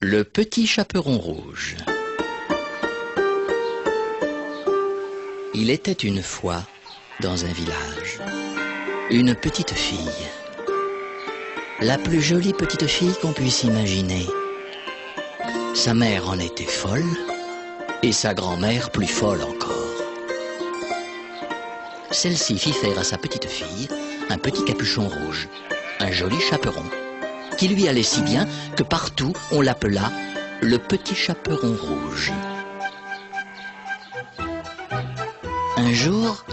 Le petit chaperon rouge. Il était une fois, dans un village, une petite fille. La plus jolie petite fille qu'on puisse imaginer. Sa mère en était folle, et sa grand-mère plus folle encore. Celle-ci fit faire à sa petite fille un petit capuchon rouge, un joli chaperon, qui lui allait si bien que partout on l'appela le petit chaperon rouge. Un jour,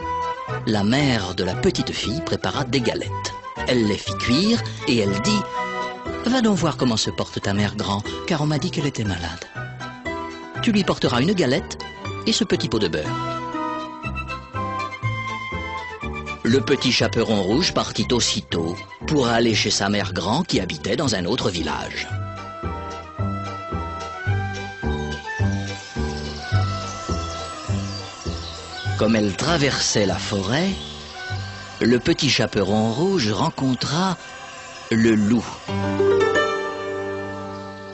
la mère de la petite fille prépara des galettes. Elle les fit cuire et elle dit « Va donc voir comment se porte ta mère grand, car on m'a dit qu'elle était malade. Tu lui porteras une galette et ce petit pot de beurre. » Le petit chaperon rouge partit aussitôt pour aller chez sa mère grand qui habitait dans un autre village. Comme elle traversait la forêt, le petit chaperon rouge rencontra le loup.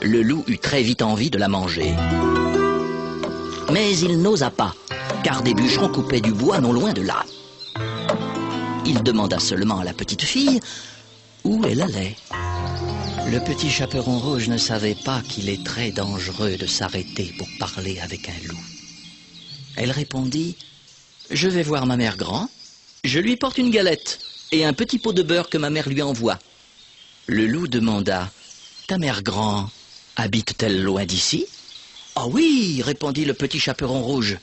Le loup eut très vite envie de la manger. Mais il n'osa pas, car des bûcherons coupaient du bois non loin de là. Il demanda seulement à la petite fille où elle allait. Le petit chaperon rouge ne savait pas qu'il est très dangereux de s'arrêter pour parler avec un loup. Elle répondit « Je vais voir ma mère grand, je lui porte une galette et un petit pot de beurre que ma mère lui envoie. » Le loup demanda « Ta mère grand habite-t-elle loin d'ici ?»« Ah oui, répondit le petit chaperon rouge.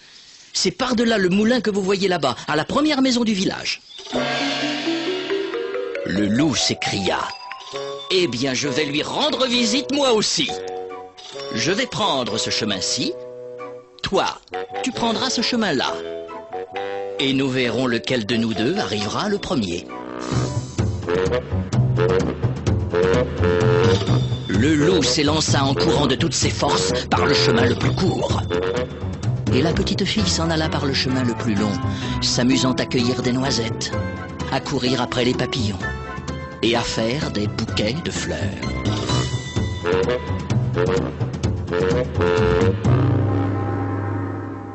C'est par-delà le moulin que vous voyez là-bas, à la première maison du village. » Le loup s'écria « Eh bien, je vais lui rendre visite moi aussi. Je vais prendre ce chemin-ci. Toi, tu prendras ce chemin-là. Et nous verrons lequel de nous deux arrivera le premier. » Le loup s'élança en courant de toutes ses forces par le chemin le plus court. Et la petite fille s'en alla par le chemin le plus long, s'amusant à cueillir des noisettes, à courir après les papillons et à faire des bouquets de fleurs.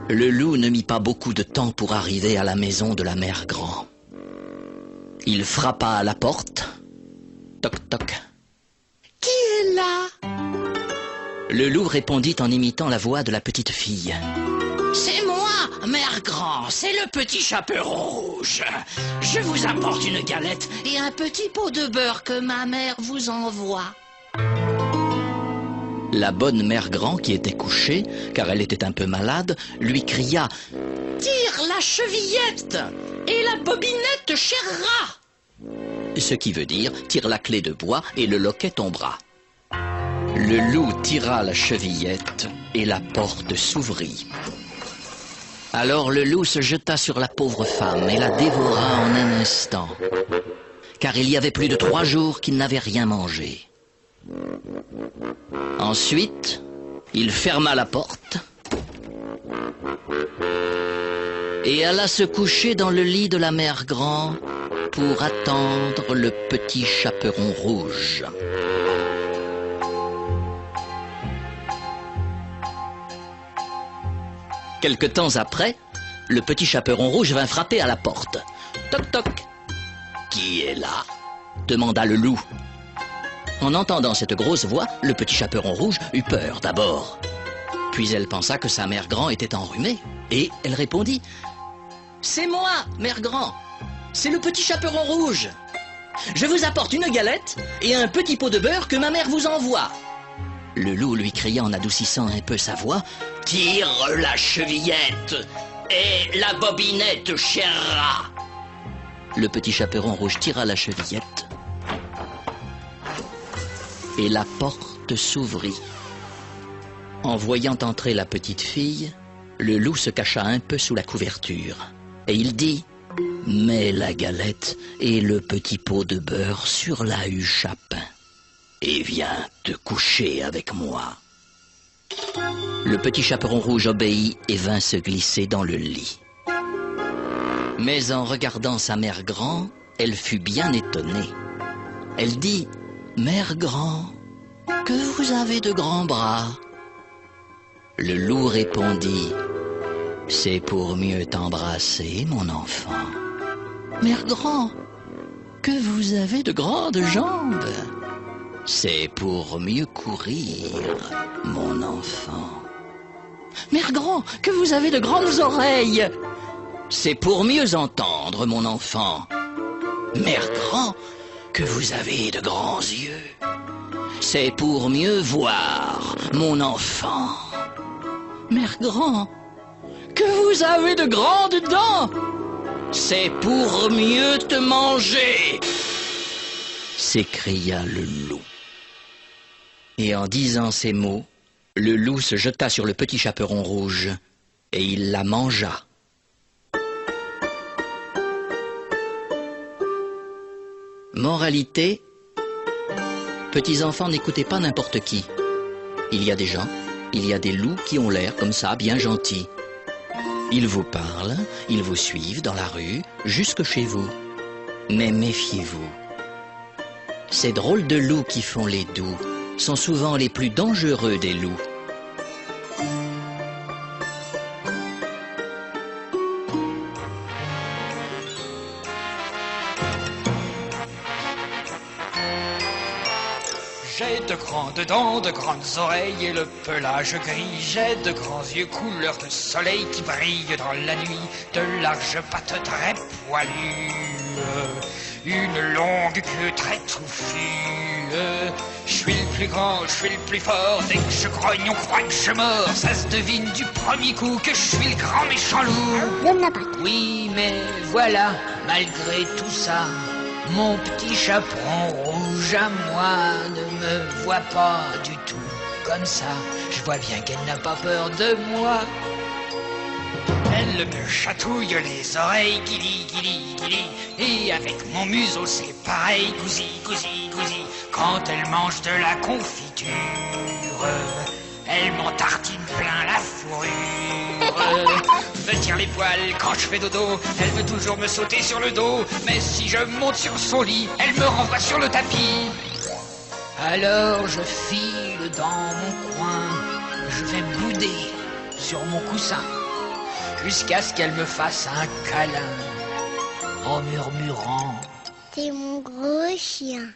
Le loup ne mit pas beaucoup de temps pour arriver à la maison de la mère grand. Il frappa à la porte. Toc toc. Qui est là? Le loup répondit en imitant la voix de la petite fille. C'est moi, mère grand, c'est le petit chaperon rouge. Je vous apporte une galette et un petit pot de beurre que ma mère vous envoie. La bonne mère grand, qui était couchée, car elle était un peu malade, lui cria « Tire la chevillette et la bobinette cherra !» Ce qui veut dire « Tire la clé de bois et le loquet tombera ». Le loup tira la chevillette et la porte s'ouvrit. Alors le loup se jeta sur la pauvre femme et la dévora en un instant, car il y avait plus de 3 jours qu'il n'avait rien mangé. Ensuite, il ferma la porte et alla se coucher dans le lit de la mère grand pour attendre le petit chaperon rouge. Quelque temps après, le petit chaperon rouge vint frapper à la porte. Toc toc. Qui est là? Demanda le loup. En entendant cette grosse voix, le petit chaperon rouge eut peur d'abord. Puis elle pensa que sa mère grand était enrhumée, et elle répondit « C'est moi, mère grand, c'est le petit chaperon rouge. Je vous apporte une galette et un petit pot de beurre que ma mère vous envoie. » Le loup lui cria en adoucissant un peu sa voix « Tire la chevillette et la bobinette cherra !» Le petit chaperon rouge tira la chevillette et la porte s'ouvrit. En voyant entrer la petite fille, le loup se cacha un peu sous la couverture et il dit « Mets la galette et le petit pot de beurre sur la huche à pain et viens te coucher avec moi. » Le petit chaperon rouge obéit et vint se glisser dans le lit. Mais en regardant sa mère grand, elle fut bien étonnée. Elle dit « Mère grand, que vous avez de grands bras. Le loup répondit, c'est pour mieux t'embrasser, mon enfant. Mère grand, que vous avez de grandes jambes. C'est pour mieux courir, mon enfant. Mère grand, que vous avez de grandes oreilles. C'est pour mieux entendre, mon enfant. Mère grand, que vous avez de grands yeux. C'est pour mieux voir, mon enfant. Mère grand, que vous avez de grandes dents. C'est pour mieux te manger, s'écria le loup. Et en disant ces mots, le loup se jeta sur le petit chaperon rouge et il la mangea. Moralité, petits enfants, n'écoutez pas n'importe qui. Il y a des gens, il y a des loups qui ont l'air comme ça, bien gentils. Ils vous parlent, ils vous suivent dans la rue, jusque chez vous. Mais méfiez-vous. Ces drôles de loups qui font les doux sont souvent les plus dangereux des loups. J'ai de grandes dents, de grandes oreilles et le pelage gris. J'ai de grands yeux couleur de soleil qui brillent dans la nuit. De larges pattes très poilues, une longue queue très touffue. Je suis le plus grand, je suis le plus fort. Dès que je grogne, on croit que je mords. Ça se devine du premier coup que je suis le grand méchant loup. L'homme Lapin. Oui, mais voilà, malgré tout ça, mon petit chaperon rouge à moi ne me voit pas du tout comme ça. Je vois bien qu'elle n'a pas peur de moi. Elle me chatouille les oreilles, guili, guili, guili. Et avec mon museau c'est pareil, gousi, gousi, gousi. Quand elle mange de la confiture, elle m'en tartine plein la fourrure. Me tire les poils quand je fais dodo. Elle veut toujours me sauter sur le dos. Mais si je monte sur son lit, elle me renvoie sur le tapis. Alors je file dans mon coin. Je vais bouder sur mon coussin jusqu'à ce qu'elle me fasse un câlin en murmurant: C'est mon gros chien.